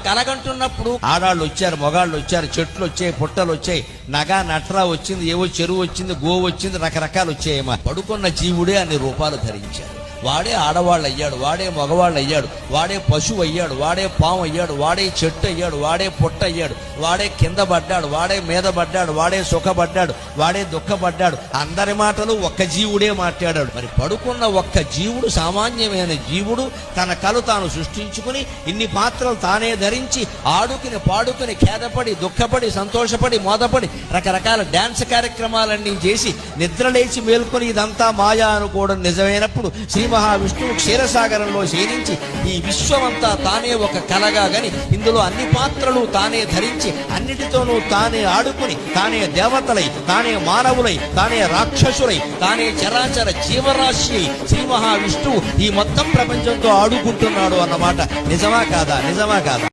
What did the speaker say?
కలగంటున్నప్పుడు ఆడాళ్ళు వచ్చారు, మొగాళ్ళు వచ్చారు, చెట్లు వచ్చాయి, పుట్టలు వచ్చాయి, నగా నట్రా వచ్చింది, ఏవో చెరువు వచ్చింది, గో వచ్చింది, రకరకాలు వచ్చాయేమో. పడుకున్న జీవుడే అన్ని రూపాలు ధరించాడు. వాడే ఆడవాళ్ళు అయ్యాడు, వాడే మగవాళ్ళు అయ్యాడు, వాడే పశువు అయ్యాడు, వాడే పాము అయ్యాడు, వాడే చెట్టు అయ్యాడు, వాడే పొట్ట అయ్యాడు, వాడే కింద పడ్డాడు, వాడే మీద పడ్డాడు, వాడే సుఖపడ్డాడు, వాడే దుఃఖపడ్డాడు. అందరి మాటలు ఒక్క జీవుడే మాట్లాడాడు. మరి పడుకున్న ఒక్క జీవుడు, సామాన్యమైన జీవుడు, తన కలు తాను సృష్టించుకుని ఇన్ని పాత్రలు తానే ధరించి ఆడుకుని పాడుకుని ఖేదపడి దుఃఖపడి సంతోషపడి మోదపడి రకరకాల డాన్స్ కార్యక్రమాలన్నీ చేసి నిద్రలేచి మేల్కొని ఇదంతా మాయా అనుకోవడం నిజమైనప్పుడు శ్రీ మహావిష్ణువు క్షీరసాగరంలో శయనించి ఈ విశ్వమంతా తానే ఒక కలగా గని ఇందులో అన్ని పాత్రలు తానే ధరించి అన్నిటితోనూ తానే ఆడుకుని తానే దేవతలై, తానే మానవులై, తానే రాక్షసులై, తానే చరాచర జీవరాశి శ్రీ మహావిష్ణువు ఈ మొత్తం ప్రపంచంతో ఆడుకుంటున్నాడు అన్నమాట. నిజమా కాదా? నిజమా కాదా?